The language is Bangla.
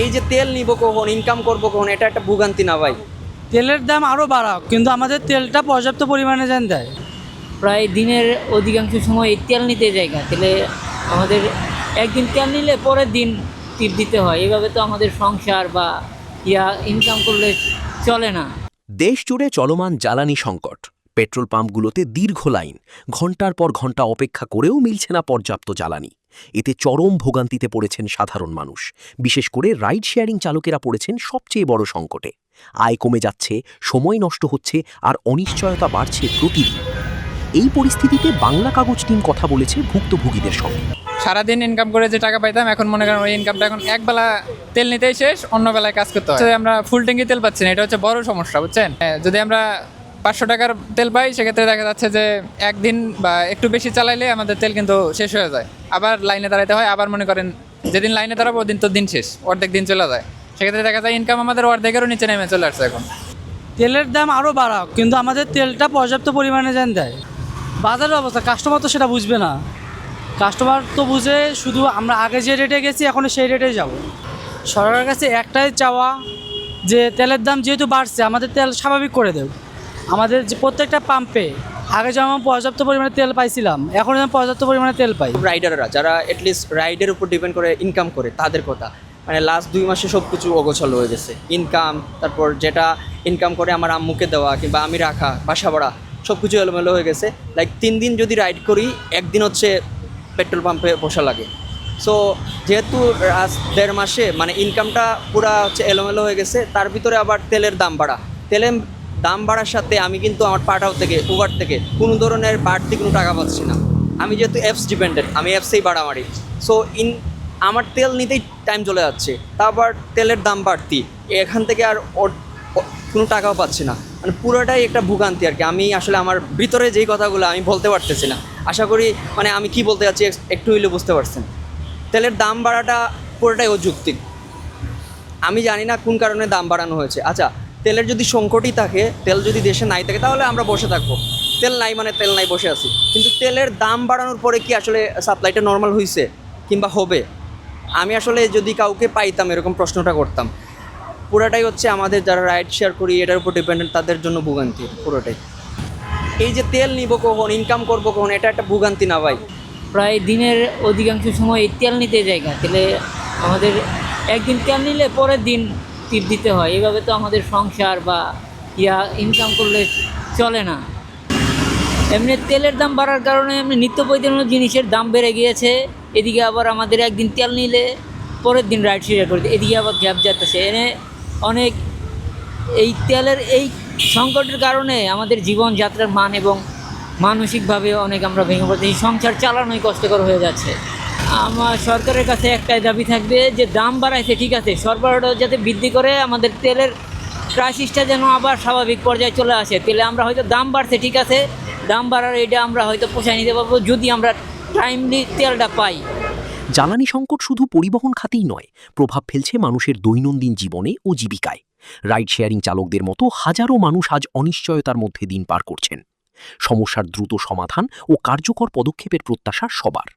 এই যে তেল নিব কখন, ইনকাম করব কখন, এটা একটা ভোগান্তি না ভাই? তেলের দাম আরও বাড়াক, কিন্তু আমাদের তেলটা পর্যাপ্ত পরিমাণে যেন দেয়। প্রায় দিনের অধিকাংশ সময় এই তেল নিতে জায়গা, তাহলে আমাদের একদিন তেল নিলে পরের দিন টিপ দিতে হয়। এভাবে তো আমাদের সংসার বা ইনকাম করলে চলে না। দেশ জুড়ে চলমান জ্বালানি সংকট। পেট্রোল পাম্পগুলোতে দীর্ঘ লাইন, ঘণ্টার পর ঘণ্টা অপেক্ষা করেও মিলছে না পর্যাপ্ত জ্বালানি। এতে চরম ভোগান্তিতে পড়েছেন সাধারণ মানুষ। বিশেষ করে রাইড শেয়ারিং চালকেরা পড়েছেন সবচেয়ে বড় সংকটে। আয় কমে যাচ্ছে, সময় নষ্ট হচ্ছে, আর অনিশ্চয়তা বাড়ছে প্রতিদিন। এই পরিস্থিতিতে বাংলা কাগজ টিম কথা বলেছে ভুক্তভোগীদের সঙ্গে। সারাদিন ইনকাম করে যে টাকা পাইতাম, এখন মনে করেন ওই ইনকামটা এখন একবেলা তেল নিতেই শেষ, অন্য বেলায় কাজ করতে হয়। আমরা ফুল ট্যাঙ্কি তেল পাচ্ছি না, এটা হচ্ছে বড় সমস্যা, বুঝছেন? যদি আমরা 500 টাকার তেল পাই, সেক্ষেত্রে দেখা যাচ্ছে যে একদিন বা একটু বেশি চালাইলে আমাদের তেল কিন্তু শেষ হয়ে যায়। আবার লাইনে দাঁড়াতে হয়, আবার মনে করেন যেদিন লাইনে দাঁড়াবো ওদিন তো দিন শেষ, অর্ধেক দিন চলে যায়। সেক্ষেত্রে দেখা যায় ইনকাম আমাদের অর্ধেকেরও নিচে নেমে চলে আসছে এখন। তেলের দাম আরও বাড়াক, কিন্তু আমাদের তেলটা পর্যাপ্ত পরিমাণে যেন দেয়। বাজারের অবস্থা, কাস্টমার তো সেটা বুঝবে না। কাস্টমার তো বুঝে শুধু আমরা আগে যে রেটে গেছি এখনও সেই রেটেই যাব। সরকারের কাছে একটাই চাওয়া যে তেলের দাম যেহেতু বাড়ছে, আমাদের তেল স্বাভাবিক করে দেব। আমাদের যে প্রত্যেকটা পাম্পে আগে যেমন পর্যাপ্ত পরিমাণে তেল পাইছিলাম, এখন যেমন পর্যাপ্ত পরিমাণে তেল পাই। রাইডাররা যারা অ্যাটলিস্ট রাইডের উপর ডিপেন্ড করে ইনকাম করে, তাদের কথা মানে লাস্ট 2 মাসে সব কিছু অগোছাল হয়ে গেছে। ইনকাম, তারপর যেটা ইনকাম করে আমার আম্মুকে দেওয়া কিংবা আমি রাখা, বাসা ভাড়া, সব কিছু এলোমেলো হয়ে গেছে। লাইক 3 দিন যদি রাইড করি, একদিন হচ্ছে পেট্রোল পাম্পে বসা লাগে। সো যেহেতু 1.5 মাসে মানে ইনকামটা পুরা হচ্ছে এলোমেলো হয়ে গেছে, তার ভিতরে আবার তেলের দাম বাড়া। তেলের দাম বাড়ার সাথে আমি কিন্তু আমার পাঠাও থেকে, উবার থেকে কোনো ধরনের বাড়তি কোনো টাকা পাচ্ছি না। আমি যেহেতু অ্যাপস ডিপেন্ডেন্ট, আমি অ্যাপসেই ভাড়া মারি। সো আমার তেল নিতেই টাইম চলে যাচ্ছে, তারপর তেলের দাম বাড়তি, এখান থেকে আর কোনো টাকাও পাচ্ছি না। মানে পুরোটাই একটা ভোগান্তি আর কি। আমি আসলে আমার ভিতরে যেই কথাগুলো আমি বলতে পারতেছি না। আশা করি মানে আমি কি বলতে যাচ্ছি একটু হইলে বুঝতে পারছেন। তেলের দাম বাড়াটা পুরোটাই অযৌক্তিক। আমি জানি না কোন কারণে দাম বাড়ানো হয়েছে। আচ্ছা, তেলের যদি সংকটই থাকে, তেল যদি দেশে নাই থাকে, তাহলে আমরা বসে থাকবো। তেল নাই মানে তেল নাই, বসে আছি। কিন্তু তেলের দাম বাড়ানোর পরে কি আসলে সাপ্লাইটা নর্মাল হয়েছে কিংবা হবে? আমি আসলে যদি কাউকে পাইতাম এরকম প্রশ্নটা করতাম। পুরোটাই হচ্ছে আমাদের যারা রাইড শেয়ার করি এটার উপর ডিপেন্ডেন্ট, তাদের জন্য ভোগান্তি পুরোটাই। এই যে তেল নিব কখন, ইনকাম করব কখন, এটা একটা ভোগান্তি না ভাই? প্রায় দিনের অধিকাংশ সময় এই তেল নিতে জায়গা, তাহলে আমাদের একদিন তেল নিলে পরের দিন টিপ দিতে হয়। এভাবে তো আমাদের সংসার বা ইনকাম করলে চলে না। এমনি তেলের দাম বাড়ার কারণে এমনি নিত্য প্রয়োজনীয় জিনিসের দাম বেড়ে গিয়েছে। এদিকে আবার আমাদের একদিন তেল নিলে পরের দিন রাইড শেয়ার করতে, এদিকে আবার গ্যাপ যাচ্ছে। এনে অনেক এই তেলের এই সংকটের কারণে আমাদের জীবনযাত্রার মান এবং মানসিকভাবে অনেক আমরা ভেঙে পড়তে, এই সংসার চালানোই কষ্টকর হয়ে যাচ্ছে। আমার সরকারের কাছে একটাই দাবি থাকবে যে দাম বাড়াইছে ঠিক আছে, সরবরাহ যাতে বৃদ্ধি করে আমাদের তেলের ক্রাইসিসটা যেন আবার স্বাভাবিক পর্যায়ে চলে আসে। তেলে আমরা হয়তো দাম বাড়ছে ঠিক আছে, দাম বাড়ার এটা আমরা হয়তো পোষায় নিতে পারবো যদি আমরা টাইমলি তেলটা পাই। জ্বালানি সংকট শুধু পরিবহন খাতেই নয়, প্রভাব ফেলছে মানুষের দৈনন্দিন জীবনে ও জীবিকায়। রাইড শেয়ারিং চালকদের মতো হাজারো মানুষ আজ অনিশ্চয়তার মধ্যে দিন পার করছেন। সমস্যার দ্রুত সমাধান ও কার্যকর পদক্ষেপের প্রত্যাশা সবার।